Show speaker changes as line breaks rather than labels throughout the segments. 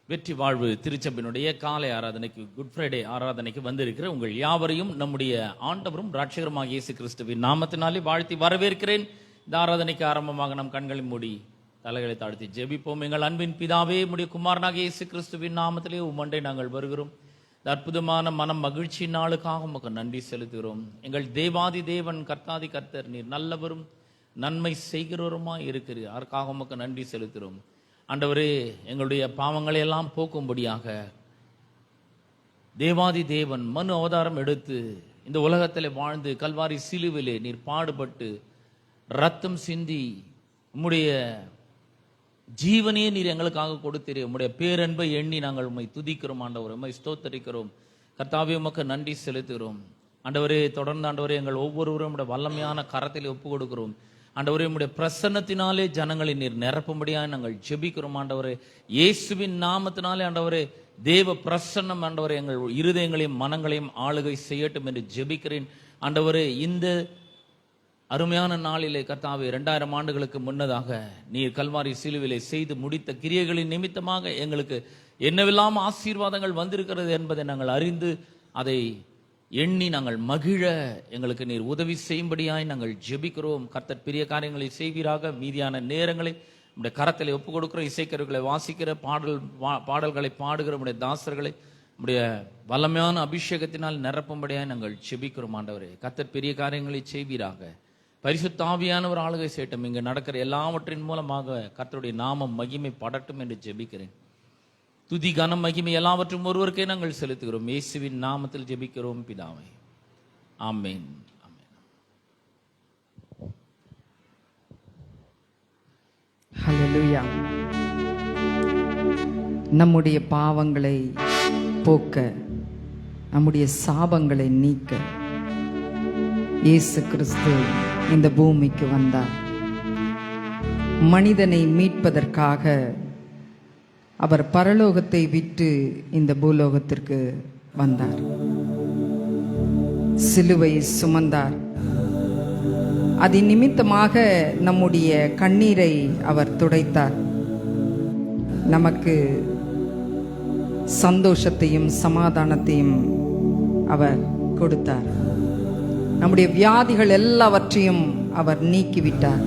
வெற்றி வாழ்வு திருச்சபையினுடைய காலை ஆராதனைக்கு, குட் ஃப்ரைடே ஆராதனைக்கு வந்திருக்கிற உங்கள் யாவரையும் நம்முடைய ஆண்டவரும் இரட்சகருமாகிய இயேசு கிறிஸ்துவின் நாமத்தினாலே வாழ்த்தி வரவேற்கிறேன். இந்த ஆராதனைக்கு ஆரம்பமாக நம் கண்களை மூடி தலைகளை தாழ்த்தி ஜெபிப்போம். எங்கள் அன்பின் பிதாவே, உம்முடைய குமாரனாகிய இயேசு கிறிஸ்துவின் நாமத்திலே உம்மண்டை நாங்கள் வருகிறோம். இந்த அற்புதமான மனம் மகிழ்ச்சி நாளுக்காக உமக்கு நன்றி செலுத்துகிறோம். எங்கள் தேவாதி தேவன், கர்த்தாதி கர்த்தர், நீர் நல்லவரும் நன்மை செய்கிறவருமாய் இருக்கிறீர். அதற்காக உமக்கு நன்றி செலுத்துகிறோம். ஆண்டவரே, எங்களுடைய பாவங்களை எல்லாம் போக்கும்படியாக தேவாதி தேவன் மனு அவதாரம் எடுத்து இந்த உலகத்தில் வாழ்ந்து கல்வாரி சிலுவிலே நீர் பாடுபட்டு ரத்தம் சிந்தி உம்முடைய ஜீவனையே நீர் எங்களுக்காக கொடுத்தீரே. உம்முடைய பேரன்பை எண்ணி நாங்கள் உம்மை துதிக்கிறோம். ஆண்டவரே, உம்மை ஸ்தோத்தரிக்கிறோம். கர்த்தாவே, உமக்கு நன்றி செலுத்துகிறோம். ஆண்டவரே, தொடர்ந்து ஆண்டவரே, எங்கள் ஒவ்வொருவரும் உம்முடைய வல்லமையான கரத்தில் ஒப்பு கொடுக்கிறோம். ஆண்டவரே, உம்முடைய பிரசன்னத்தினாலே ஜனங்களை நீர் நிரப்பும்படியாக நாங்கள் ஜெபிக்கிறோம். ஆண்டவரே, இயேசுவின் நாமத்தினாலே ஆண்டவரே, தேவ பிரசன்னம் ஆண்டவரே எங்கள் இருதயங்களையும் மனங்களையும் ஆளுகை செய்யட்டும் என்று ஜெபிக்கிறேன். ஆண்டவரே, இந்த அருமையான நாளிலே கர்த்தாவே, 2000 ஆண்டுகளுக்கு முன்னதாக நீர் கல்வாரி சிலுவிலே செய்து முடித்த கிரியைகளின் நிமித்தமாக எங்களுக்கு என்னவெல்லாம் ஆசீர்வாதங்கள் வந்திருக்கிறது என்பதை நாங்கள் அறிந்து அதை எண்ணி நாங்கள் மகிழ எங்களுக்கு நீர் உதவி செய்யும்படியாய் நாங்கள் ஜெபிக்கிறோம். கர்த்தர் பெரிய காரியங்களை செய்வீராக. மீதியான நேரங்களை நம்முடைய கரத்தில் ஒப்புக் கொடுக்கிற, இசைக்கருவிகளை வாசிக்கிற, பாடல்களை பாடுகிற நம்முடைய தாசர்களை நம்முடைய வல்லமையான அபிஷேகத்தினால் நிரப்பும்படியாய் நாங்கள் ஜெபிக்கிறோம். ஆண்டவரே, கர்த்தர் பெரிய காரியங்களை செய்வீராக. பரிசுத்த ஆவியானவர் ஆளுகை செய்யட்டும். இங்கு நடக்கிற எல்லாவற்றின் மூலமாக கர்த்தருடைய நாமம் மகிமை படட்டும் என்று ஜெபிக்கிறேன். துதி கனம் மகிமை எல்லாவற்றும் ஒருவருக்கே நாங்கள் செலுத்துகிறோம். இயேசுவின் நாமத்தில் ஜெபிக்கிறோம் பிதாவே, ஆமென்.
ஹல்லேலூயா. நம்முடைய பாவங்களை போக்க, நம்முடைய சாபங்களை நீக்க இயேசு கிறிஸ்து இந்த பூமிக்கு வந்தார். மனிதனை மீட்பதற்காக அவர் பரலோகத்தை விட்டு இந்த பூலோகத்திற்கு வந்தார். சிலுவையை சுமந்தார். அதன் நிமித்தமாக நம்முடைய கண்ணீரை அவர் துடைத்தார். நமக்கு சந்தோஷத்தையும் சமாதானத்தையும் அவர் கொடுத்தார். நம்முடைய வியாதிகள் எல்லாவற்றையும் அவர் நீக்கிவிட்டார்.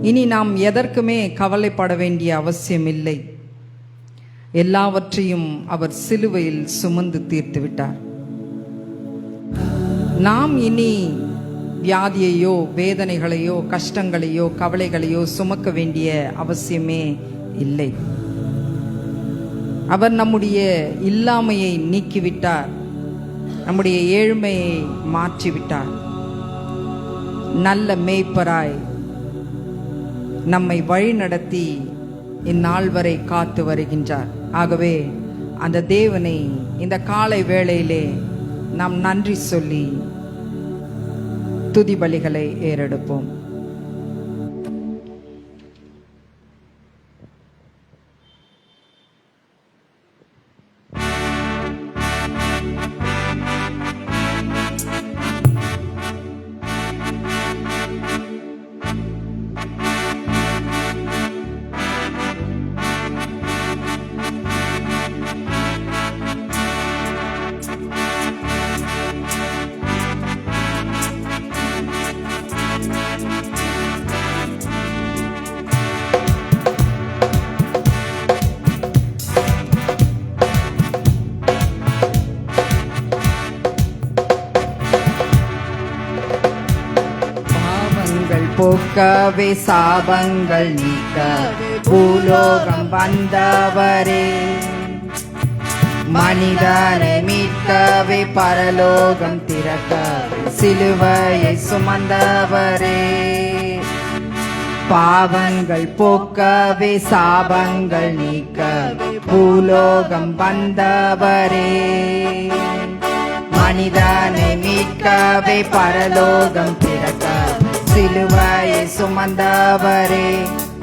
இனி நாம் எதற்குமே கவலைப்பட வேண்டிய அவசியம் இல்லை. எல்லாவற்றையும் அவர் சிலுவையில் சுமந்து தீர்த்து விட்டார். நாம் இனி வியாதியையோ வேதனைகளையோ கஷ்டங்களையோ கவலைகளையோ சுமக்க வேண்டிய அவசியமே இல்லை. அவர் நம்முடைய இல்லாமையை நீக்கிவிட்டார். நம்முடைய ஏழ்மையை மாற்றிவிட்டார். நல்ல மேய்ப்பராய் நம்மை வழி நடத்தி இந்நாள் வரை காத்து வருகின்றார். ஆகவே அந்த தேவனை இந்த காலை வேளையிலே நாம் நன்றி சொல்லி துதி பலிகளை ஏறெடுப்போம். போக்கவே சாபங்கள் நீக்கவே பூலோகம் வந்தவரே. மனிதனை மீட்கவே பரலோகம் திறக்கவே சிலுவையை சுமந்தவரே. பாவங்கள் போக்கவே சாபங்கள் நீக்கவே பூலோகம் வந்தவரே. மனிதனை மீட்கவே பரலோகம் திறக்கவே சிலுவையை சுமந்தவரே.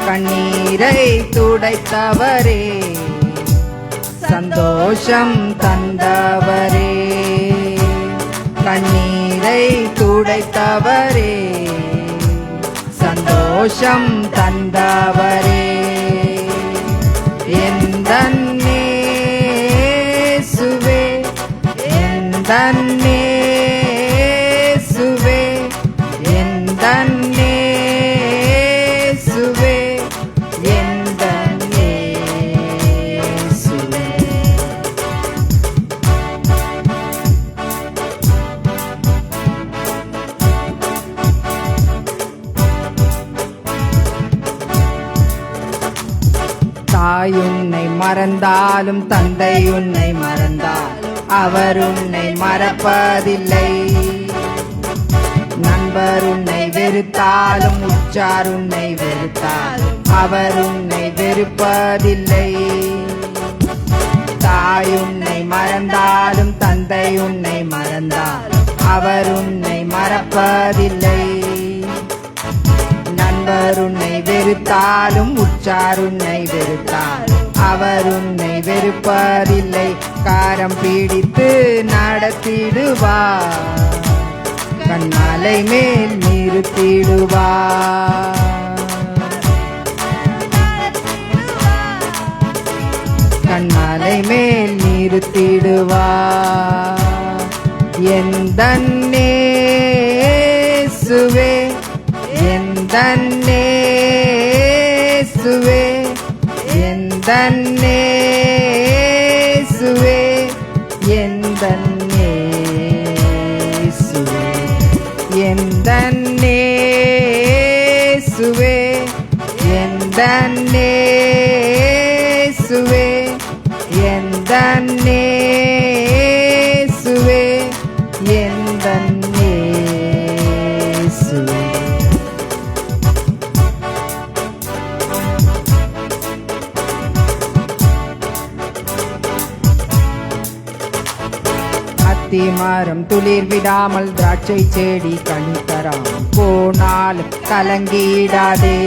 கண்ணீரை துடைத்தவரே, சந்தோஷம் தந்தவரே. கண்ணீரை துடைத்தவரே, சந்தோஷம் தந்தவரே. எந்தன் தாய் உன்னை மறந்தாலும் தந்தை உன்னை மறந்தால் அவர் உன்னை மறப்பதில்லை. நண்பர் உன்னை வெறுத்தாலும் உற்றார் உன்னை வெறுத்தாலும் அவர் உன்னை வெறுப்பதில்லை. தாய் உன்னை மறந்தாலும் தந்தை உன்னை மறந்தாலும் அவர் உன்னை மறப்பதில்லை. நண்பர் உன்னை வெறுத்தாலும் உற்றார் உன்னை வெறுத்தாலும் அவர் உன்னை வெறுப்பதில்லை. காரம் பிடித்து நடத்திடுவார், கண்மலை மேல் நிறுத்திடுவார். கண்மலை மேல் நிறுத்திடுவார். எந்தன் இயேசுவே, எந்தன் இயேசுவே, எந்தன் இயேசுவே, எந்தன் இயேசுவே, எந்தன் இயேசுவே, எந்தன் இயேசுவே, எந்தன் இயேசுவே, எந்தன் இயேசுவே. அத்தி மரம் துளிர் விடாமல் திராட்சை செடி கனி தராமல் போனாலும் கலங்கிடாதே.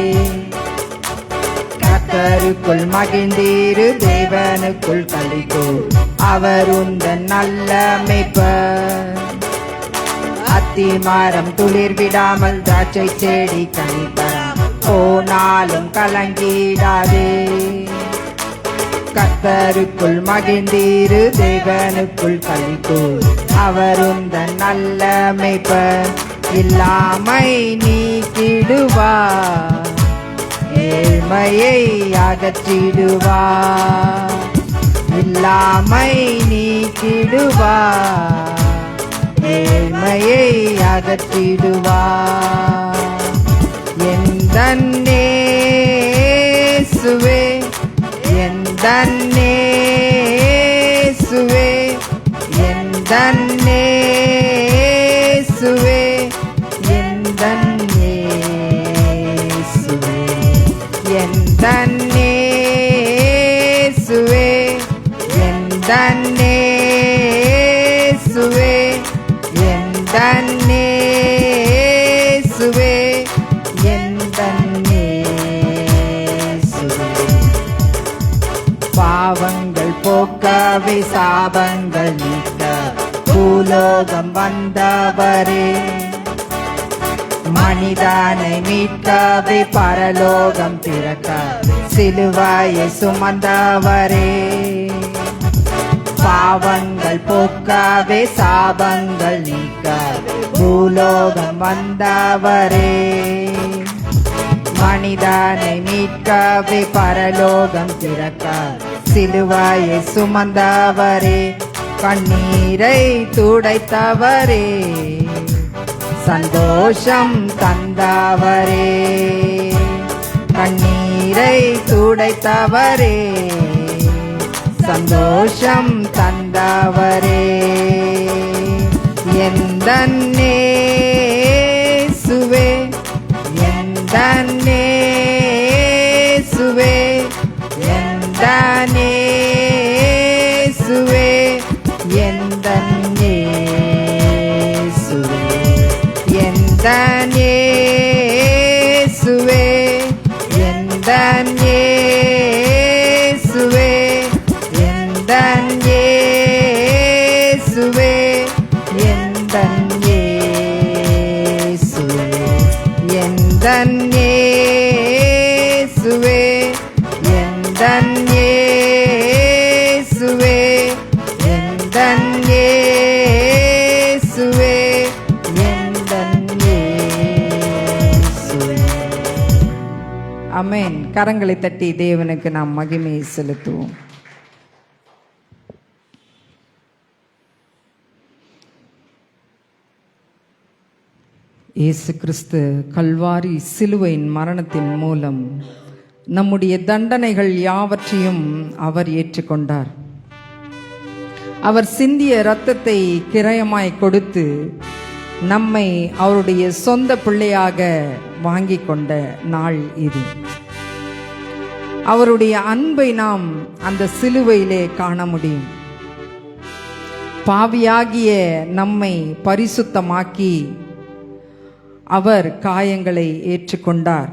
கர்த்தருக்குள் மகிழ்ந்தீரு, தேவனுக்குள் களிகூர், அவர் உந்தன் நல்ல மேய்ப்பர். அத்தி மரம் துளிர் விடாமல் திராட்சை செடி கனி தராமல் போனாலும் கலங்கிடாதே. கர்த்தருக்குள் மகிழ்ந்தீரு, தேவனுக்குள் களிகூர், அவர் உந்தன் நல்ல மேய்ப்பர். இல்லாமை நீக்கிடுவார், ஏழ்மையை அகற்றிடுவார். இல்லாமை நீக்கிடுவார், ஏழ்மையை அகற்றிடுவார். எந்தன் இயேசுவே, எந்தன் இயேசுவே, எந்தன் இயேசுவே, எந்தன் இயேசுவே, எந்தன் இயேசுவே, எந்தன் இயேசுவே, எந்தன் இயேசுவே, எந்தன் இயேசுவே. பாவங்கள் போக்கவே சாபங்கள் நீக்க பூலோகம் வந்தவரே. மனிதனை மீட்கவே பரலோகம் திறக்க சிலுவையை சுமந்தவரே. பாவங்கள் போக்கவே சாபங்கள் நீக்க பூலோகம் வந்தவரே. மனிதனை மீட்கவே பரலோகம் திறக்க சிலுவையை சுமந்தவரே. கண்ணீரை துடைத்தவரே, சந்தோஷம் தந்தவரே. கண்ணீரை துடைத்தவரே, சந்தோஷம் தந்தவரே. எந்தன் இயேசுவே, எந்தன் இயேசுவே, எந்தன் இயேசுவே, எந்தன் இயேசுவே, எந்தன் இயேசுவே, எந்தன் இயேசுவே, எந்தன் இயேசுவே, எந்தன் இயேசுவே, எந்தன் இயேசுவே, எந்தன் இயேசுவே, எந்தன் இயேசுவே, எந்தன் இயேசுவே. ஆமென். கரங்களை தட்டி தேவனுக்கு நாம் மகிமையை செலுத்துவோம். இயேசு கிறிஸ்து கல்வாரி சிலுவையின் மரணத்தின் மூலம் நம்முடைய தண்டனைகள் யாவற்றையும் அவர் ஏற்றுக்கொண்டார். அவர் சிந்திய இரத்தத்தை கிரயமாய் கொடுத்து நம்மை அவருடைய சொந்த பிள்ளையாக வாங்கி கொண்ட நாள் இது. அவருடைய அன்பை நாம் அந்த சிலுவையிலே காண முடியும். பாவியாகிய நம்மை பரிசுத்தமாக்கி அவர் காயங்களை ஏற்றுக்கொண்டார்.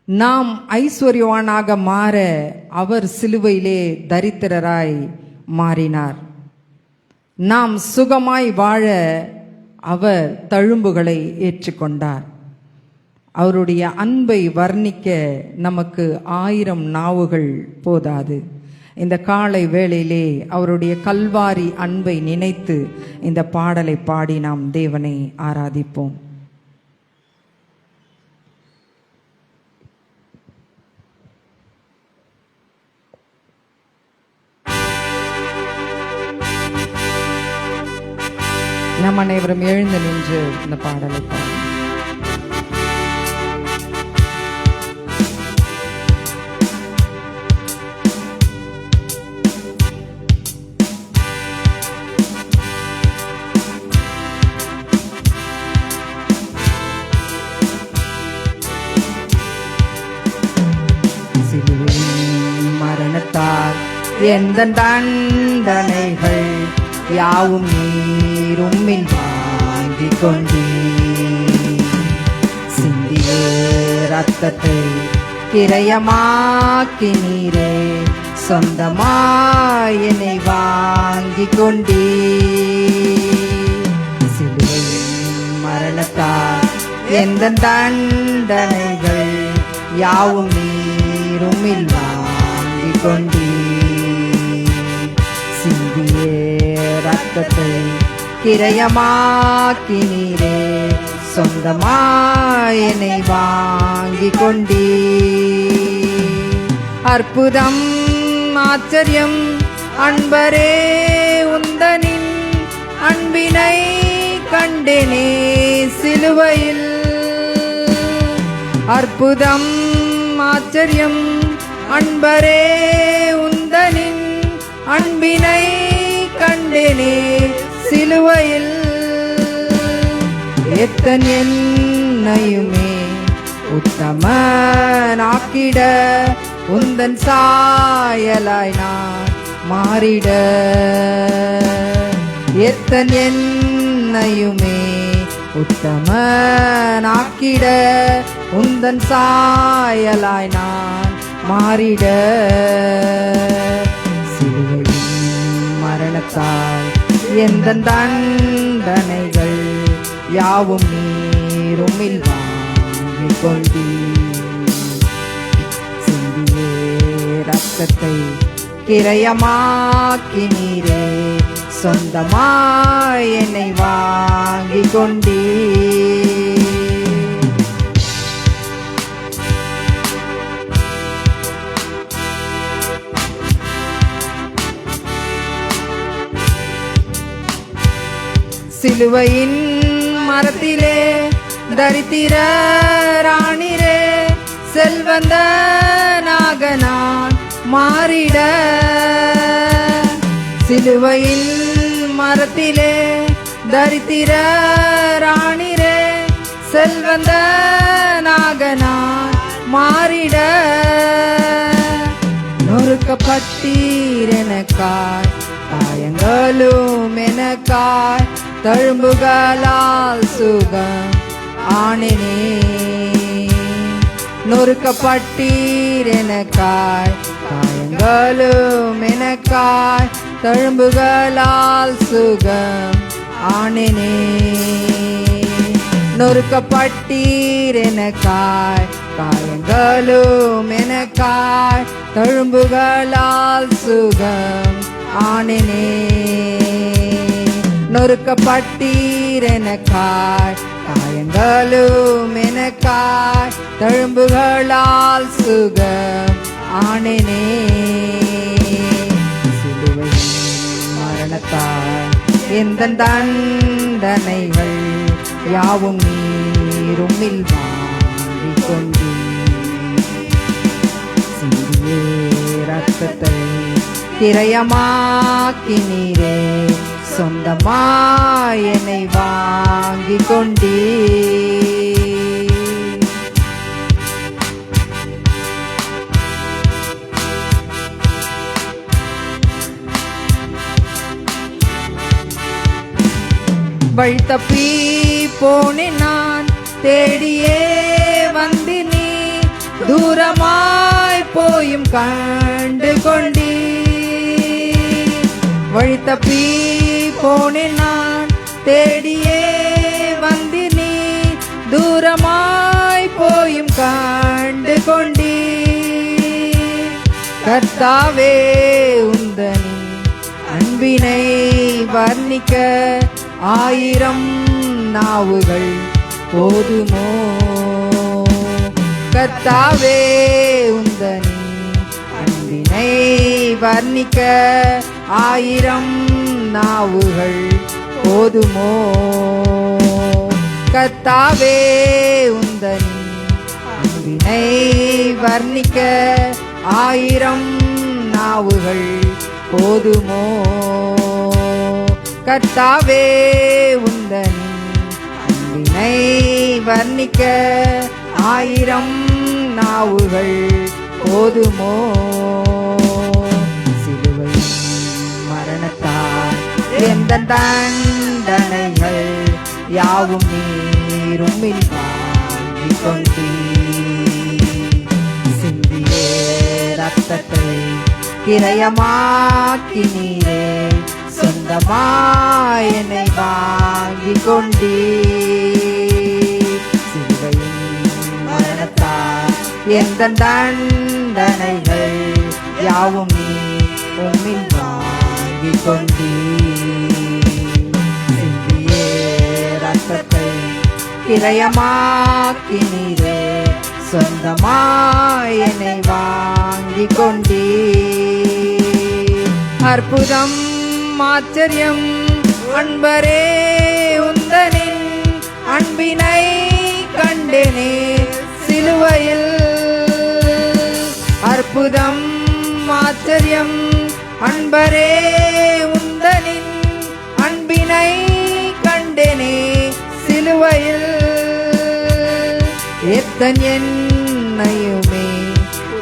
நாம் ஐஸ்வர்யவானாக மாற அவர் சிலுவையிலே தரித்திரராய் மாறினார். நாம் சுகமாய் வாழ அவர் தழும்புகளை ஏற்றுக்கொண்டார். அவருடைய அன்பை வர்ணிக்க நமக்கு 1000 நாவுகள் போதாது. இந்த காலை வேளையிலே அவருடைய கல்வாரி அன்பை நினைத்து இந்த பாடலை பாடி நாம் தேவனை ஆராதிப்போம். நம் அனைவரும் எழுந்து நின்று இந்த பாடலை பாடும். மரணத்தால் எந்த தண்டனைகள் யாவும் நீரும் வாங்கி கொண்டீ, சிந்திய ரத்தத்தை கிரயமாக்கி நீரே சொந்தமாய் என்னை வாங்கி கொண்டீ. சிலுவை மரணத்தால் எந்த தண்டனைகள் யாவும் நீரும் வாங்கி கொண்டீ, சிந்திய ரத்தத்தை கிரயமாக்கி நீரே சொந்தமாய் என்னை வாங்கி கொண்டீ. அற்புதம் ஆச்சரியம் அன்பரே உந்தனின் அன்பினை கண்டேனே சிலுவையில். அற்புதம் ஆச்சரியம் அன்பரே உந்தனின் அன்பினை கண்டேனே சிலுவையில். எத்தன் என்னையுமே உத்தமனாக்கிட உந்தன் சாயலாய் நான் மாறிட. எத்தன் என்னையுமே உத்தமனாக்கிட உந்தன் சாயலாய் நான் மாறிட. சிலுவையின் மரணத்தால் எந்த தண்டனைகள் யாவும் நீரும் வாங்கி கொண்டீ, சிந்திய ரத்தத்தை கிரயமாக்கி நீரே சொந்தமாய் என்னை வாங்கி கொண்டீ. சிலுவையின் மரத்திலே தரித்திர ராணிரே செல்வந்தனாக நான் மாறிட. சிலுவையின் மரத்திலே தரித்திர ராணிரே செல்வந்தனாக நான் மாறிட. நொறுக்கப்பட்டீர் எனக்காய் காயங்களும் எனக்காய் தழும்புகளால் சுகம் ஆனேனே. நொறுக்கப்பட்டீர் எனக்காய் காயங்களும் எனக்காய் தழும்புகளால் சுகம் ஆனேனே. நொறுக்கப்பட்டீர் எனக்காய் காயங்களும் எனக்காய் தழும்புகளால் சுகம் ஆனேனே. நொறுக்கப்பட்டீர் எனக்காய் காயங்களும் எனக்காய் தழும்புகளால் சுகம் ஆனேனே. சிலுவையின் மரணத்தால் எந்த தண்டனைகள் யாவும் நீரும் வாங்கி கொண்டீ, ரத்தத்தை கிரயமாக்கினீரே, சொந்தமாய் என்னை வாங்கிக் கொண்டீர். வழி தப்பி போனேன் நான், தேடியே வந்து நீ தூரமாய் போயும் கண்டு கொண்டீ. வழி தப்பி போனேன் நான், தேடியே வந்து நீ தூரமாய் போயும் கண்டு கொண்டீ. கர்த்தாவே உந்தனி அன்பினை வர்ணிக்க ஆயிரம் நாவுகள் போதுமோ. கர்த்தாவே உந்தனி அன்பினை வர்ணிக்க ஆயிரம் நாவுகள் போதுமோ. கர்த்தாவே உந்தனி அன்பினை வர்ணிக்க ஆயிரம் நாவுகள் போதுமோ. கர்த்தாவே உந்தனி அன்பினை வர்ணிக்க ஆயிரம் நாவுகள் போதுமோ. சிலுவையின் மரணத்தால் எந்த தண்டனைகள் யாவும் நீரும் வாங்கிக் கொண்டீர். சிந்தியே ரத்தத்தை கிரயமாக்கினீரே, சொந்தமாய் என்னை வாங்கிக் கொண்டீர். சிலுவையின் மரணத்தால் எந்த தண்டனைகள் யாவும் நீ உம்மில் வாங்கிக் கொண்டீர். சிந்தியே ரத்தத்தை கிரயமாக்கினீரே, சொந்தமாய் என்னை வாங்கிக் கொண்டீர். அற்புதம் ஆச்சரியம் அன்பரே உந்தனின் அன்பினை கண்டேனே சிலுவையில். அற்புதம் ஆச்சரியம் அன்பரே உந்தனின் அன்பினை கண்டேனே சிலுவையில். எத்தன் என்னையுமே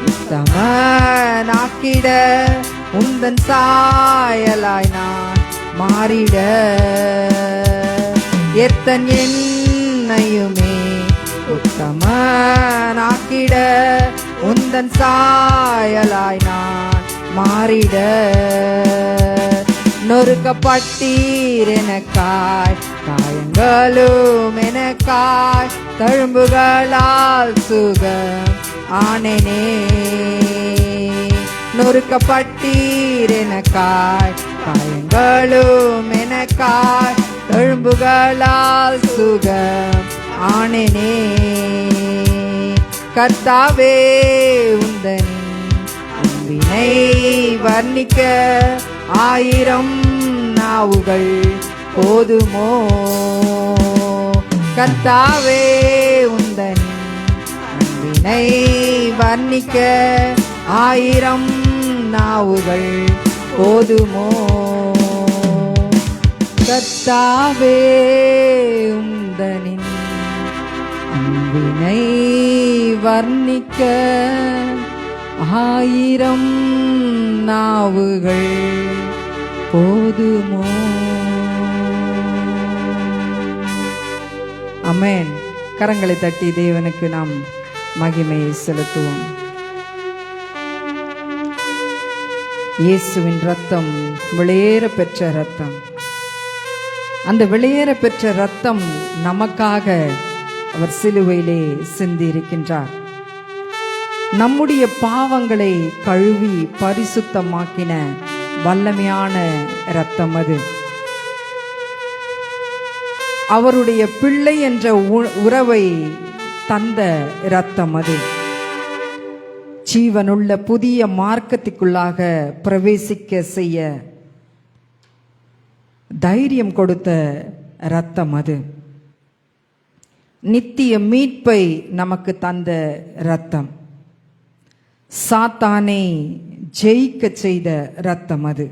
உத்தமனாக்கிட உந்தன் சாயலாய் நான் மாறிட. எத்தன் என்னையுமே உத்தமனாக்கிட உந்தன் சாயலாய் நான் மாறிட. நொறுக்கப்பட்டீர் எனக்காய், காயங்களும் எனக்காய், தழும்புகளால் சுகம் ஆனேனே. நொறுக்கப்பட்டீர் எனக்காய், காயங்களும் எனக்காய், தழும்புகளால் சுகம் ஆனேனே. கர்த்தாவே உந்தன் அன்பினை வர்ணிக்க ஆயிரம் நாவுகள் போதுமோ. கர்த்தாவே உந்தன் அன்பினை வர்ணிக்க ஆயிரம் நாவுகள் போதுமோ. கர்த்தாவே உந்தனின் அன்பினை வர்ணிக்க ஆயிரம் நாவுகள் போதுமோ. ஆமென். கரங்களை தட்டி தேவனுக்கு நாம் மகிமையை செலுத்துவோம். இயேசுவின் ரத்தம் வெளியேற பெற்ற ரத்தம். அந்த வெளியேற பெற்ற ரத்தம் நமக்காக அவர் சிலுவையிலே சிந்தி இருக்கின்றார். நம்முடைய பாவங்களை கழுவி பரிசுத்தமாக்கின வல்லமையான இரத்தம் அது. அவருடைய பிள்ளை என்ற உறவை தந்த இரத்தம் அது. ஜீவனுள்ள புதிய மார்க்கத்துக்குள்ளாக பிரவேசிக்க செய்ய தைரியம் கொடுத்த இரத்தம் அது. நித்திய மீட்பை நமக்கு தந்த இரத்தம். சாத்தானை ஜெயிக்க செய்த இரத்தம் அது.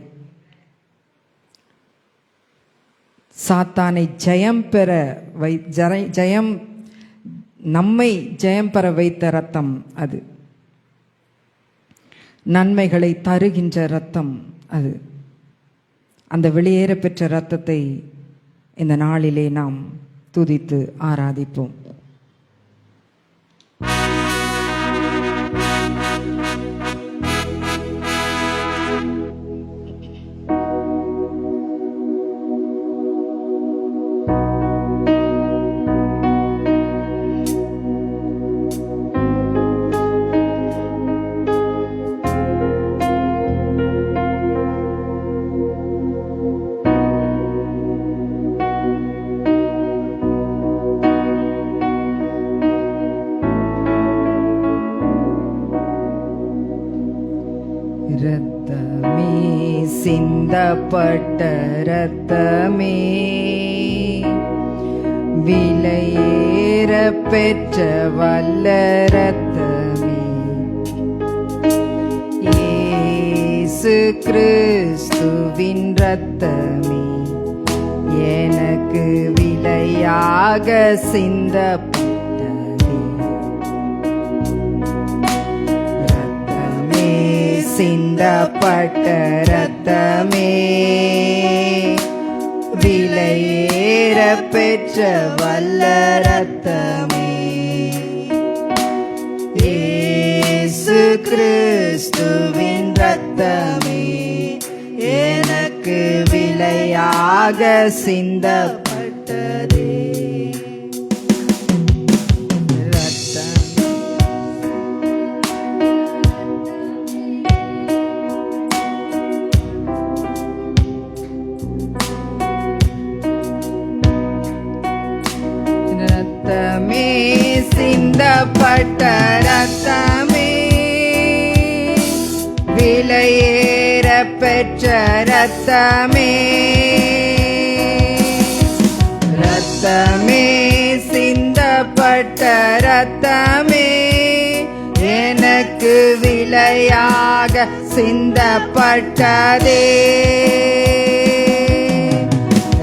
சாத்தானை நம்மை ஜெயம் பெற வைத்த இரத்தம் அது. நன்மைகளை தருகின்ற இரத்தம் அது. அந்த வெளியேற பெற்ற இரத்தத்தை இந்த நாளிலே நாம் துதித்து ஆராதிப்போம். இரத்தமே, சிந்தப்பட்ட இரத்தமே, விலையேற பெற்ற வல்ல இரத்தமே, இயேசு கிறிஸ்துவின் இரத்தமே, எனக்கு விலையாக சிந்தப்பட்டதே. சிந்தப்பட்ட இரத்தமே, விலையேற பெற்ற வல்ல இரத்தமே, இயேசு கிறிஸ்துவின் இரத்தமே, எனக்கு விலையாக சிந்தப்பட்டதே. இரத்தமே, சிந்தப்பட்ட இரத்தமே, விலையேற பெற்ற இரத்தமே, இரத்தமே, சிந்தப்பட்ட இரத்தமே, எனக்கு விலையாக சிந்தப்பட்டதே.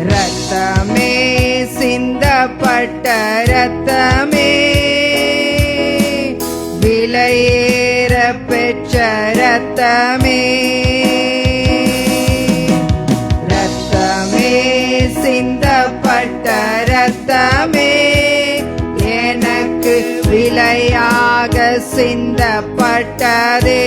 இரத்தமே, சிந்தப்பட்ட இரத்தமே, விலையேற பெற்ற இரத்தமே, இரத்தமே, சிந்தப்பட்ட இரத்தமே, எனக்கு விலையாக சிந்தப்பட்டதே.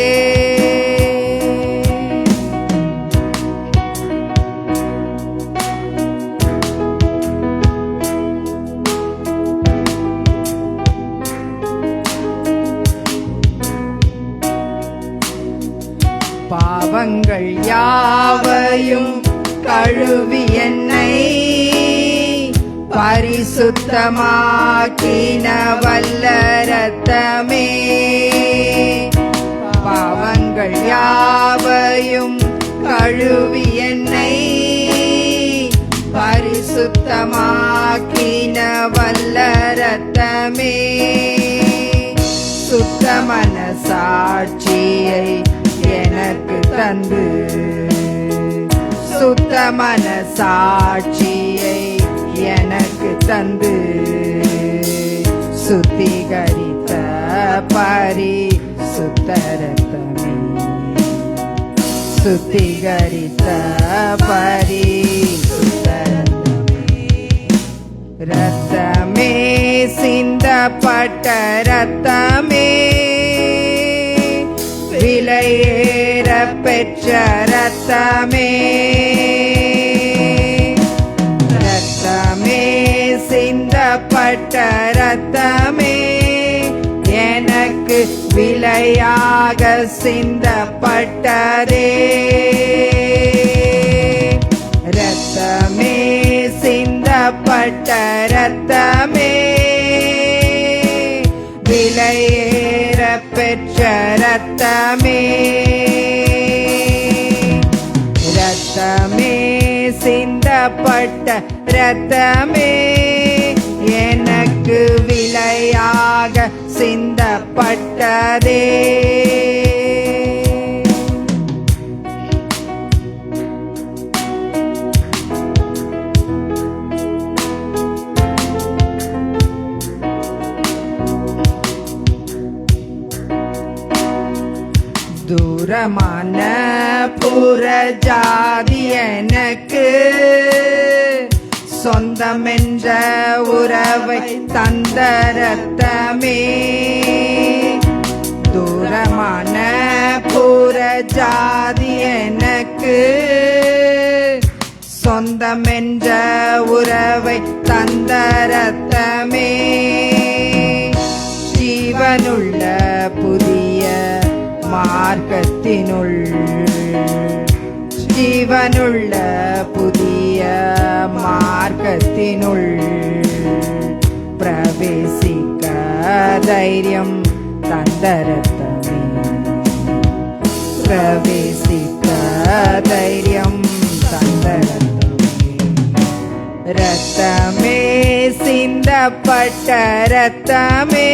பாவங்கள் யாவையும் கழுவி என்னை பரிசுத்தமாக்கின வல்ல இரத்தமே, பாவங்கள் யாவையும் கழுவி என்னை பரிசுத்தமாக்கின வல்ல இரத்தமே, சுத்த மனசாட்சியை எனக்கு தந்து, சுத்த மனசாட்சியை எனக்கு தந்து, சுத்திகரித்த பரிசுத்த இரத்தமே, சுத்திகரித்த பரிசுத்த இரத்தமே, சிந்தப்பட்ட இரத்தமே, விலையேற பெற்ற இரத்தமே, இரத்தமே, சிந்தப்பட்ட இரத்தமே, எனக்கு விலையாக சிந்தப்பட்டதே. இரத்தமே, சிந்தப்பட்ட இரத்தமே, விலையேற பெற்ற இரத்தமே, இரத்தமே, சிந்தப்பட்ட இரத்தமே, எனக்கு விலையாக சிந்தப்பட்டதே. தூரமான புறஜாதி எனக்கு சொந்தமென்ற உறவை தந்த ரத்தமே. தூரமான புறஜாதி எனக்கு சொந்தமென்ற உறவை தந்த ரத்தமே. ஜீவனுள்ள புதிய மார்க்கத்தினுள், ஜீவனுள்ள புதிய மார்க்கத்தினுள் பிரவேசிக்க தைரியம் தந்த ரத்தமே. பிரவேசிக்க தைரியம் தந்த ரத்தமே. ரத்தமே சிந்தப்பட்ட ரத்தமே,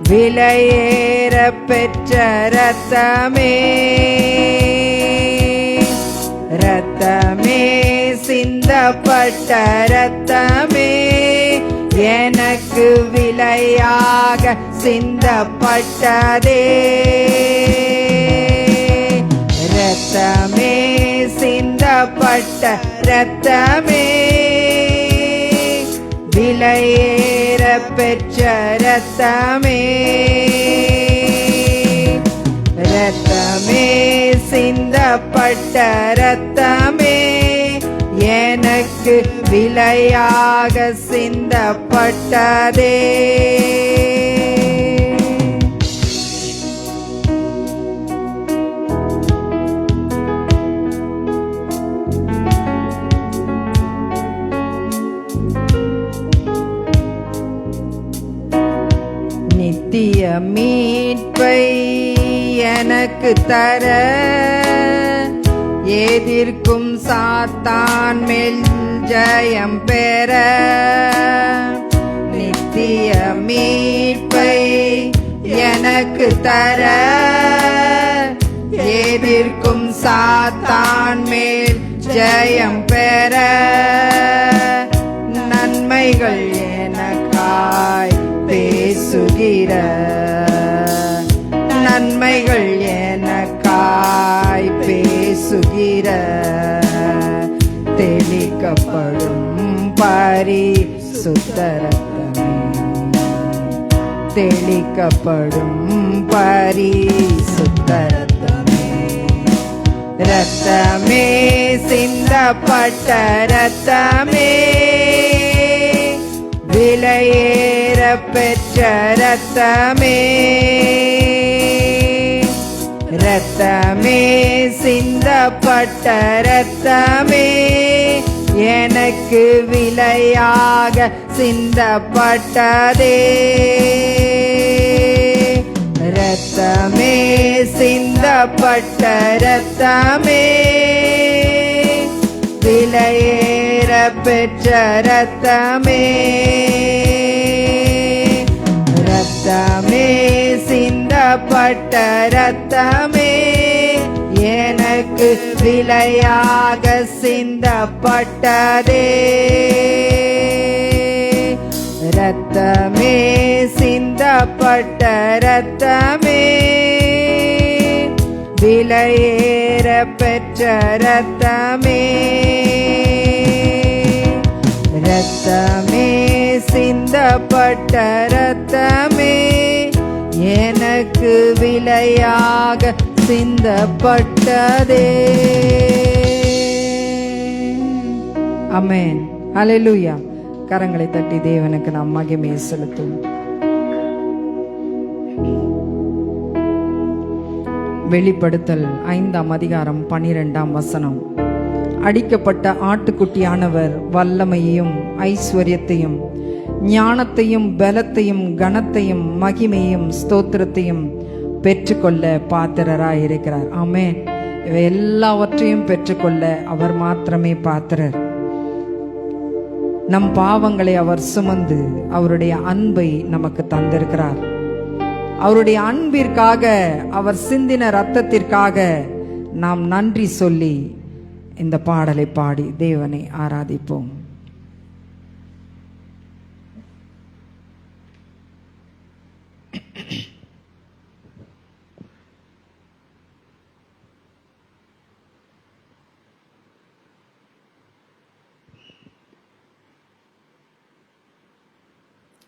விலையேற பெற்ற ரத்தமே. ரத்தமே சிந்தப்பட்ட ரத்தமே, எனக்கு விலையாக சிந்தப்பட்டதே. ரத்தமே சிந்தப்பட்ட ரத்தமே, விலையேற பெற்ற ரத்தமே. ரத்தமே சிந்தப்பட்ட ரத்தமே, எனக்கு விலையாக சிந்தப்பட்டதே. நித்திய மீட்பை எனக்கு தர, எதிர்க்கும் சாத்தான் மேல் ஜெயம் பெற. நித்திய மீட்பை எனக்கு தர, எதிர்க்கும் சாத்தான் மேல் ஜெயம் பெற. நன்மைகள் எனக்காய் பேசுகிற, நன்மைகள் எனக்காய் பேசுகிற. தெளிக்கப்படும் பரிசுத்த ரத்தமே, தெளிக்கப்படும் பரிசுத்த ரத்தமே. ரத்தமே சிந்தப்பட்ட ரத்தமே, விலையேற பெற்ற ரத்தமே. ரத்தமே சிந்தப்பட்ட ரத்தமே, எனக்கு விலையாக சிந்தப்பட்டதே. ரத்தமே சிந்தப்பட்ட ரத்தமே, விலையேற பெற்ற ரத்தமே. ரத்தமே சிந்தப்பட்ட ரத்தமே, எனக்கு விலையாக சிந்தப்பட்டதே. ரத்தமே சிந்தப்பட்ட ரத்தமே, விலையேற பெற்ற ரத்தமே. ரத்தமே சிந்தப்பட்ட ரத்தமே, எனக்கு விலையாக சிந்தப்பட்டதே. ஆமென். ஹல்லேலூயா. கரங்களை தட்டி தேவனுக்கு நாம் மகிமையை செலுத்துவோம். வெளிப்படுத்தல் 5ஆம் அதிகாரம் 12ஆம் வசனம். அடிக்கப்பட்ட ஆட்டுக்குட்டியானவர் வல்லமையையும் ஐஸ்வர்யத்தையும் ஞானத்தையும் பலத்தையும் கனத்தையும் மகிமையும் ஸ்தோத்திரத்தையும் பெற்றுக்கொள்ள பாத்திரராயிருக்கிறார். ஆமென். இவை எல்லாவற்றையும் பெற்றுக்கொள்ள அவர் மாத்திரமே பாத்திரர். நம் பாவங்களை அவர் சுமந்து அவருடைய அன்பை நமக்கு தந்திருக்கிறார். அவருடைய அன்பிற்காக, அவர் சிந்தின இரத்தத்திற்காக நாம் நன்றி சொல்லி இந்த பாடலை பாடி தேவனை ஆராதிப்போம்.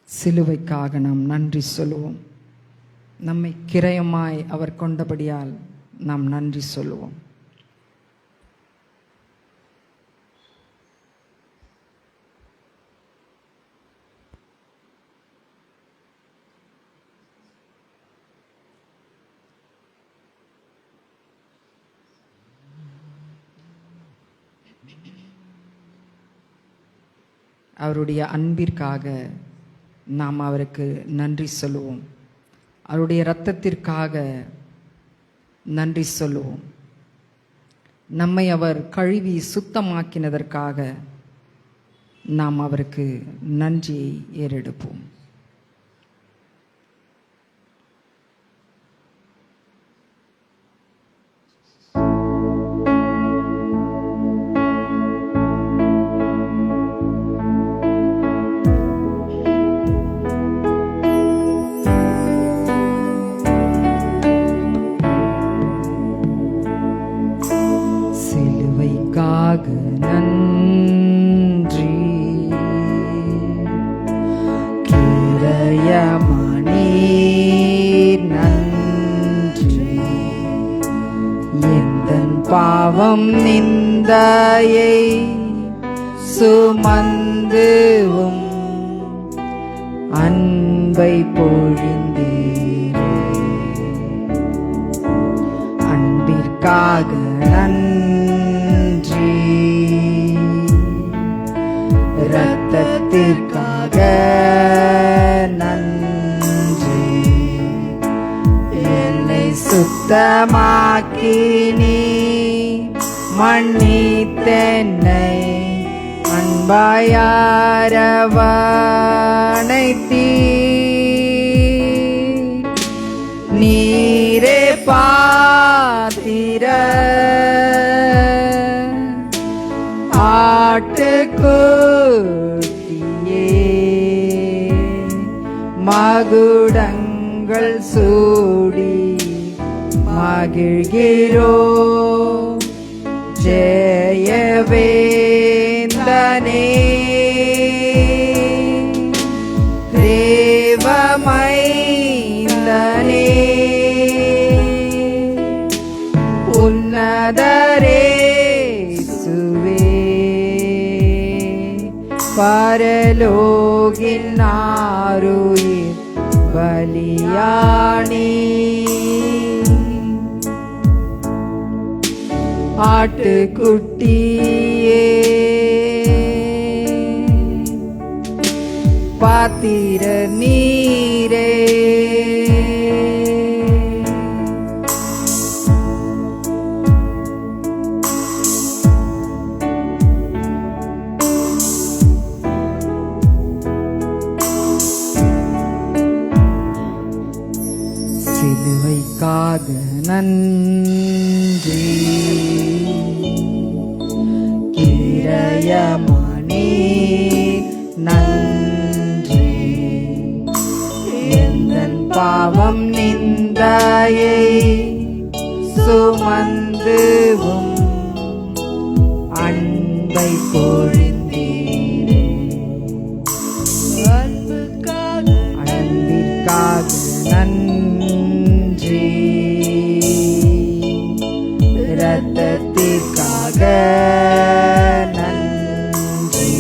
சிலுவைக்காக நாம் நன்றி சொல்லுவோம். நம்மை கிரயமாய் அவர் கொண்டபடியால் நாம் நன்றி சொல்லுவோம். அவருடைய அன்பிற்காக நாம் அவருக்கு நன்றி சொல்லுவோம். அவருடைய இரத்தத்திற்காக நன்றி சொல்லுவோம். நம்மை அவர் கழுவி சுத்தமாக்கினதற்காக நாம் அவருக்கு நன்றியை ஏறெடுப்போம். நன்றி கிரயமணி நன்றி எந்தன் பாவம் நிந்தையை சுமந்துவும் அன்பை பொழிந்தீரே. அன்பிற்காக நன்றி, இரத்தத்திற்காக நன்றி, என்னை சுத்தமாக்கி நீ மன்னித்தென்னை அன்பாயாரவணைத்தீர். நீரே பாத்திர ஆட்டுக்குட்டியே, மகுடங்கள் சூடி மகிழ்கிறோ ஜெயவேந்தனே. தேவமைந்தனே, உன்னதரேசுவே, பரலோகின் ஆருயிர் பலியானி. ஆட்டுக்குட்டியே, பாத்திர நீரே, சிலுவைக்காக நன்றி, கிரயமணி நன்றி, எந்தன் பாவம் நிந்தையை சுமந்துவும் அன்பை பொழிந்தீரே. அன்பிற்காக நன்றி, இரத்தத்திற்காக நன்றி,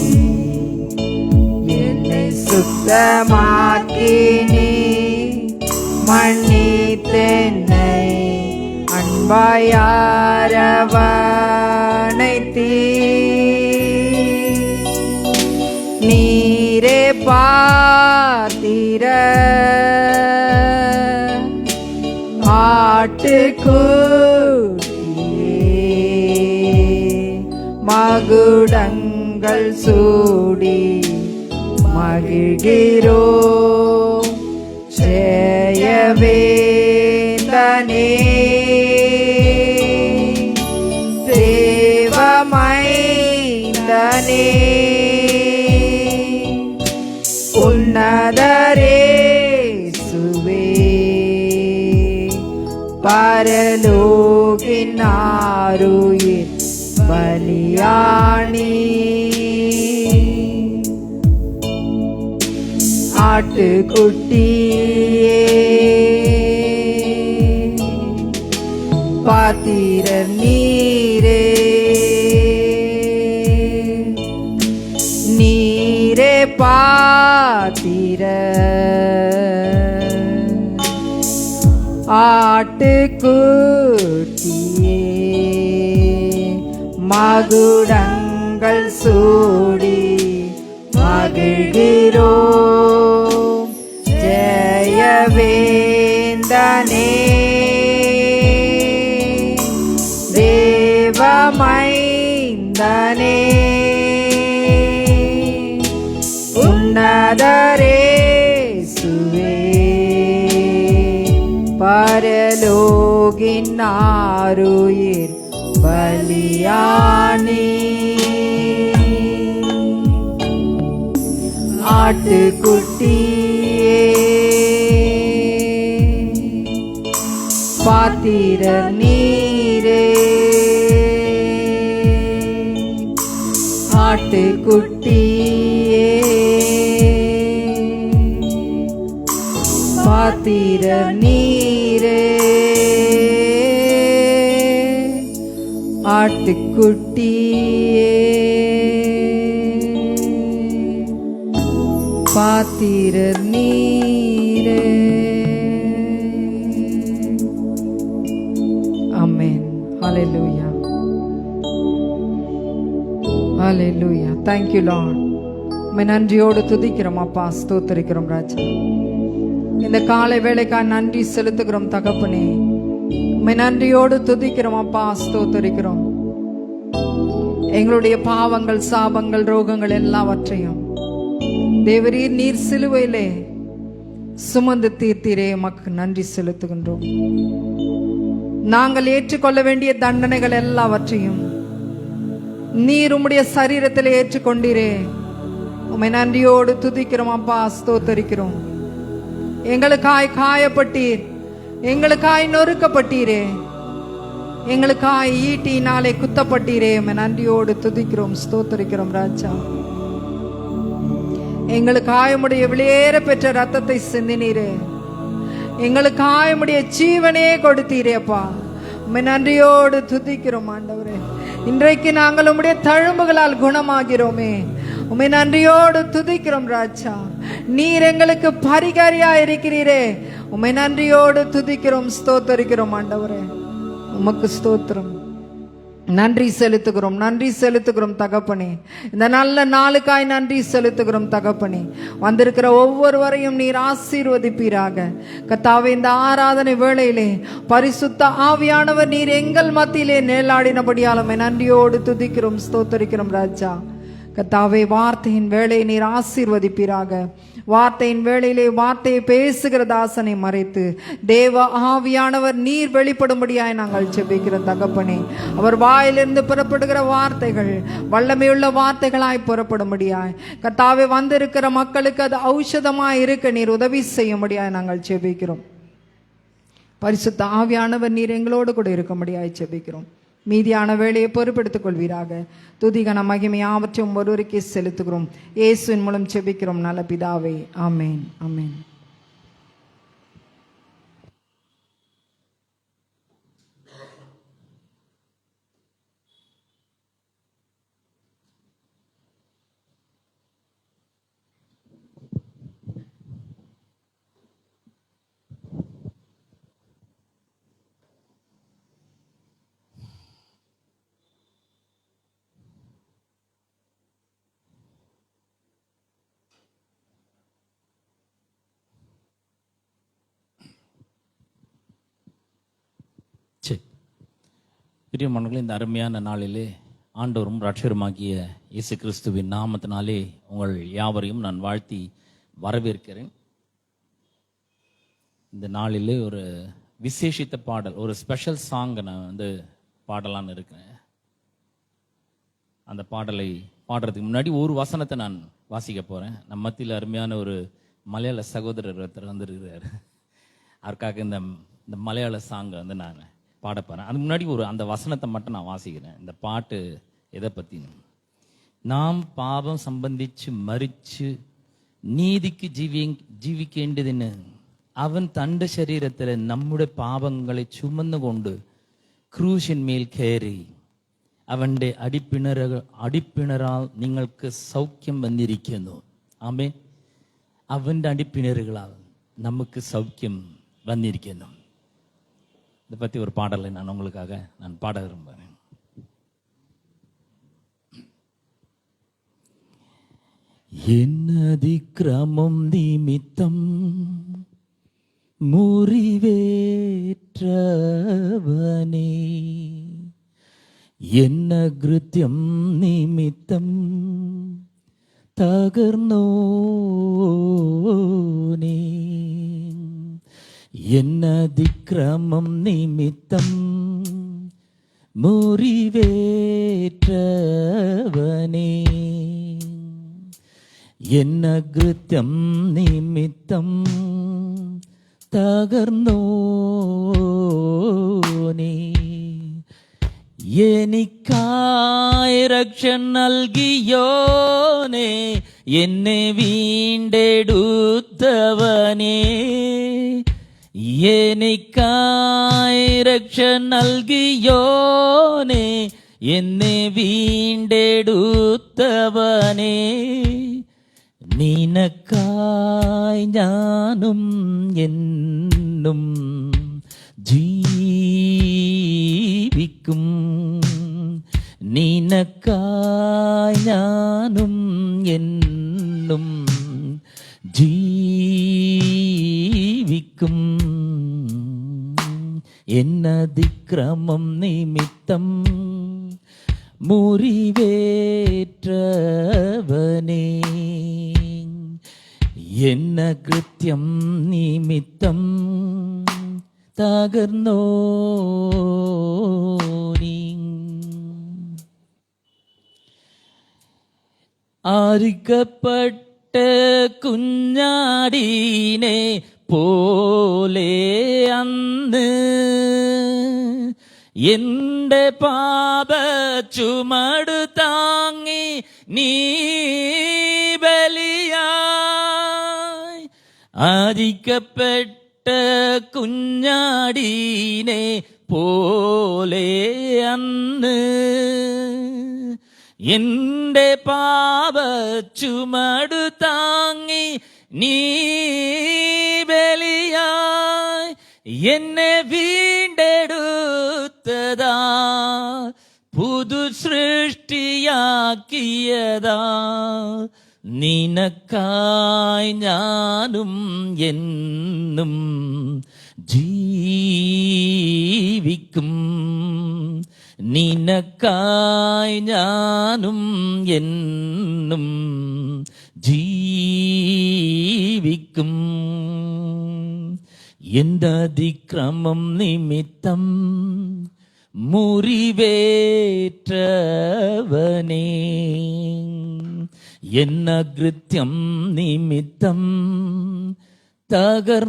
என்னை சுத்தமாக்கி நீ மன்னித்தென்னை அன்பாயாரவணைத்தீர். நீரே பாத்திர ஆட்டுக்குட்டியே, மகுடங்கள் சூடி மகிழ்கிறோ ஜெயவேந்தனே. தேவமைந்தனே, உன்னதரேசுவே, பரலோகின் ஆருயிர் பலியானி. ஆட்டுக்குட்டியே பாத்திரர் நீரே, நீரே பாத்திரர் ஆட்டுக்குட்டியே மகுடங்கள் சூடி மகிழ்கிறோம் ஜெயவேந்தனே, தேவமைந்தனே, உன்னதரேசுவே பரலோகின் ஆருயிர் பலியானி, ஆட்டுக்குட்டியே பாத்திரர் நீரே, ஆட்டுக்குட்டியே பாத்திரர் நீரே, ஆட்டுக்குட்டியே பாத்திரர் நீரே. ஆமென். ஹalleluya. ஹalleluya. Thank you Lord. உம்மை நன்றியோடு துதிக்கிறோம் அப்பா, ஸ்தோத்திரிக்கிறோம் ராஜா. இந்த காலை வேளைக்காய் நன்றி செலுத்துகிறோம் தகப்பனே. உம்மை நன்றியோடு துதிக்கிறோம் அப்பா, ஸ்தோத்திரிக்கிறோம். எங்களுடைய பாவங்கள், சாபங்கள், ரோகங்கள் எல்லாவற்றையும் தேவரீர் நீர் சிலுவையிலே சுமந்து தீர்த்தீரே, உமக்கு நன்றி செலுத்துகின்றோம். நாங்கள் ஏற்றுக்கொள்ள வேண்டிய தண்டனைகள் எல்லாவற்றையும் நீர் உம்முடைய சரீரத்தில் ஏற்றுக்கொண்டீரே, உம்மை நன்றியோடு துதிக்கிறோம் அப்பா, ஸ்தோத்தரிக்கிறோம். எங்களுக்காய் காயப்பட்டீர், எங்களுக்காய் நொறுக்கப்பட்டீரே, எங்களுக்காய் ஈட்டினாலே குத்தப்பட்டீரே, உம்மை நன்றியோடு துதிக்கிறோம், ஸ்தோத்தரிக்கிறோம் ராஜா. எங்களுக்காய் உம்முடைய விலையேற பெற்ற ரத்தத்தை சிந்தினீரே, எங்களுக்காய் உம்முடைய ஜீவனே கொடுத்தீரே அப்பா, உம்மை நன்றியோடு துதிக்கிறோம் ஆண்டவரே. இன்றைக்கு நாங்கள் உம்முடைய தழும்புகளால் குணமாகிறோமே, உம்மை நன்றியோடு துதிக்கிறோம் ராஜா. நீர் எங்களுக்கு பரிகாரியா இருக்கிறீரே, உம்மை நன்றியோடு துதிக்கிறோம், ஸ்தோத்தரிக்கிறோம் ஆண்டவரே. உமக்கு ஸ்தோத்திரம், நன்றி செலுத்துகிறோம், நன்றி செலுத்துகிறோம் தகப்பனே. இந்த நல்ல நாளுக்காய் நன்றி செலுத்துகிறோம் தகப்பனே. வந்திருக்கிற ஒவ்வொருவரையும் நீர் ஆசீர்வதிப்பீராக கர்த்தாவே. இந்த ஆராதனை வேளையிலே பரிசுத்த ஆவியானவர் நீர் எங்கள் மத்தியிலே நிழலாடினபடியாலுமே நன்றியோடு துதிக்கிறோம், ஸ்தோத்தரிக்கிறோம் ராஜா. கர்த்தாவே, வார்த்தையின் வேளையை நீர் ஆசீர்வதிப்பீராக. வார்த்தையின் வேளையிலே வார்த்தையை பேசுகிற தாசனை மறைத்து தேவ ஆவியானவர் நீர் வெளிப்படும்படியாய் நாங்கள் ஜெபிக்கிற தகப்பனே. அவர் வாயிலிருந்து புறப்படுகிற வார்த்தைகள் வல்லமையுள்ள வார்த்தைகளாய் புறப்படும்படியாய் கர்த்தாவே, வந்திருக்கிற மக்களுக்கு அது ஔஷதமாய் இருக்க நீர் உதவி செய்யும்படியாய் நாங்கள் ஜெபிக்கிறோம். பரிசுத்த ஆவியானவர் நீர் எங்களோடு கூட இருக்கும்படியாய் ஜெபிக்கிறோம். மீதியான வேலையை பொறுப்பெடுத்துக் கொள்வீராக. துதிகன மகிமை யாவற்றையும் ஒருவருக்கே செலுத்துகிறோம். இயேசுவின் மூலம் ஜெபிக்கிறோம் நல்ல பிதாவே, ஆமென், ஆமென்.
பிரியமானவர்களே, இந்த அருமையான நாளிலே ஆண்டவரும் ரட்சகருமாகிய இயேசு கிறிஸ்துவின் நாமத்தினாலே உங்கள் யாவரையும் நான் வாழ்த்தி வரவேற்கிறேன். இந்த நாளிலே ஒரு விசேஷித்த பாடல், ஒரு ஸ்பெஷல் சாங்கை நான் பாடலான்னு இருக்கேன். அந்த பாடலை பாடுறதுக்கு முன்னாடி ஒரு வசனத்தை நான் வாசிக்க போகிறேன். நம்ம மத்தியில் அருமையான ஒரு மலையாள சகோதரர் ஒருத்தர் வந்திருக்கிறார். அவருக்காக இந்த மலையாள சாங்கை நான் பாடப்போறேன். அதுக்கு முன்னாடி அந்த வசனத்தை மட்டும் நான் வாசிக்கிறேன். இந்த பாட்டு எதை பற்றி? நாம் பாவம் சம்பந்திச்சு மரிச்சு നീതിക്ക് ജീവിക്കേണ്ടതിന് അവൻ തൻ്റെ ശരീരത്തിൽ നമ്മുടെ പാപങ്ങളെ ചുമന്നുകൊണ്ട് ക്രൂശിന്മേൽ കയറി അവൻ്റെ അടിപ്പിണറാൽ നിങ്ങൾക്ക് സൗഖ്യം വന്നിരിക്കുന്നു. ആമേൻ. അവൻ്റെ അടിപ്പിണറുകളാൽ നമുക്ക് സൗഖ്യം வந்திருக்கணும். இதை பற்றி ஒரு பாடலை நான் உங்களுக்காக பாட விரும்புகிறேன். என் அதிக்கிரமம் நிமித்தம் முறிவேற்றவனே, என் அகிருத்யம் நிமித்தம் തകർന്നോനേ, എന്നതിക്രമം നിമിത്തം മുറിവേറ്റവനേ, എന്നകൃത്യം നിമിത്തം തകർന്നോനേ, എനിക്കായി രക്ഷ നൽകിയോനേ, എന്നെ വീണ്ടെടുത്തവനേ, എനിക്കായി രക്ഷ നൽകിയോനേ, എന്നെ വീണ്ടെടുത്തവനേ, നിനക്കായി ഞാനും എന്നും ജീവിക്കും, നിനക്കായി ഞാനും എന്നും ജീവിക്കും, എന്നതിക്രമം നിമിത്തം മുറിവേറ്റവനേ, എന്നകൃത്യം നിമിത്തം തകർന്നോനീ. ആരിക്കപ്പെട്ട കുഞ്ഞാടീനെ പോലെ അന്ന് എന്റെ പാപ ചുമടു താങ്ങി നീ ബലിയായി. ആരിക്കപ്പെട്ട കുഞ്ഞാടീനെ പോലെ അന്ന് എന്റെ പാപ ചുമടു താങ്ങി നീ ബലിയായി, എന്നെ വീണ്ടെടുത്തതാ പുതു സൃഷ്ടിയാക്കിയതാ, നിനക്കായി ഞാനും എന്നും ജീവിക്കും, നിനക്കായി ഞാനും എന്നും ജീവിക്കും, എന്തതിക്രമം നിമിത്തം മുറിവേറ്റവനേ, എന്നകൃത്യം നിമിത്തം തകർന്നോനേ,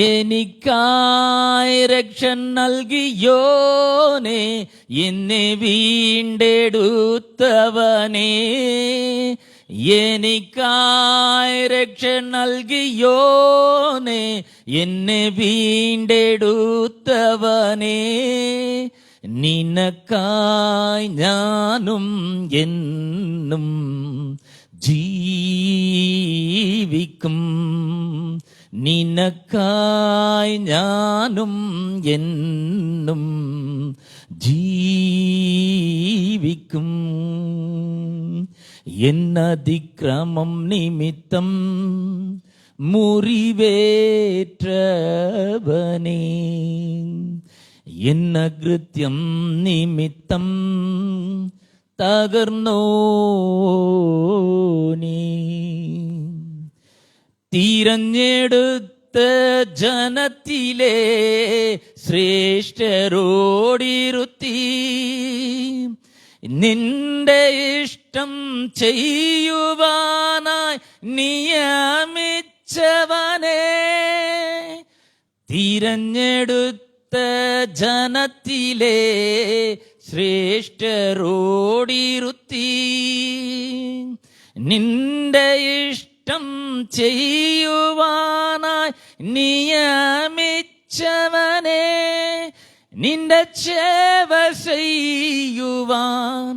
എനിക്കായി രക്ഷ നൽകിയോനേ, എന്നെ വീണ്ടെടുത്തവനേ, എനിക്കായി രക്ഷ നൽകിയോനേ, എന്നെ വീണ്ടെടുത്തവനേ, നിനക്കായി ഞാനും എന്നും ജീവിക്കും, നിനക്കായി ഞാനും എന്നും ജീവിക്കും, എന്നതിക്രമം നിമിത്തം മുറിവേറ്റവനേ, എന്നകൃത്യം നിമിത്തം തകർന്നോനേ. തിരഞ്ഞെടുത്ത ജനത്തിലെ ശ്രേഷ്ഠരോടിരുത്തി നിന്റെ ഇഷ്ടം ചെയ്യുവാനായി നിയമിച്ചവനേ, തിരഞ്ഞെടുത്ത ജനത്തിലെ ശ്രേഷ്ഠരോടിരുത്തി നിന്റെ ഇഷ്ടം ചെയ്യുവാനായി നിയമിച്ചവനെ നിന്റെ ചേവ ചെയ്യുവാൻ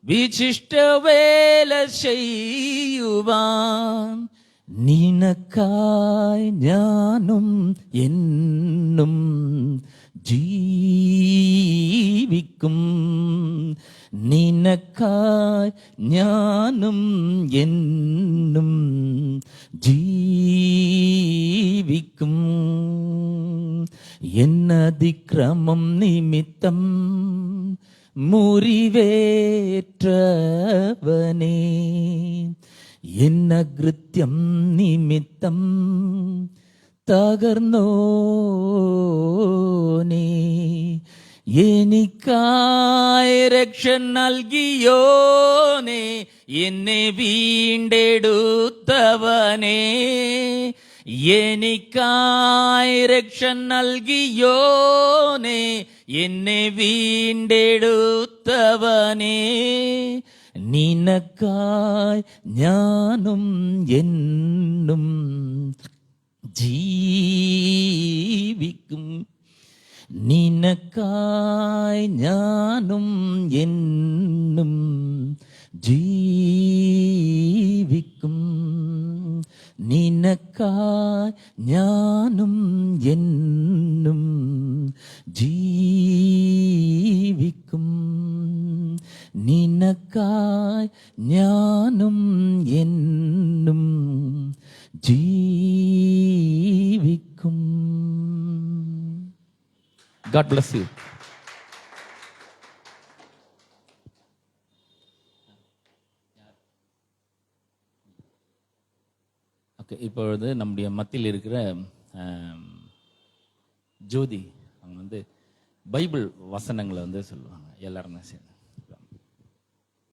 വിശിഷ്ടവേല ചെയ്യുവാൻ നിനക്കായി ഞാനും എന്നും ജീവിക്കും. നിനക്കായി ഞാനും എന്നും ജീവിക്കും. എന്നതിക്രമം നിമിത്തം മുറിവേറ്റവനേ, എന്നകൃത്യം നിമിത്തം തകർന്നോനേ, എനിക്കായി രക്ഷ നൽകിയോനേ, എന്നെ വീണ്ടെടുത്തവനേ, എനിക്കായി രക്ഷ നൽകിയോനേ, എന്നെ വീണ്ടെടുത്തവനേ, നിനക്കായി ഞാനും എന്നും ജീവിക്കും. നിനക്കായി ഞാനും എന്നും ജീവിക്കും. നിനക്കായി ഞാനും എന്നും ജീവിക്കും. നിനക്കായി ഞാനും എന്നും ജീവിക്കും. God bless you. ஓகே, இப்பொழுது நம்முடைய மத்தியில் இருக்கிற ஜோதி அவங்க பைபிள் வசனங்களை சொல்லுவாங்க. எல்லாரும் சேர்ந்து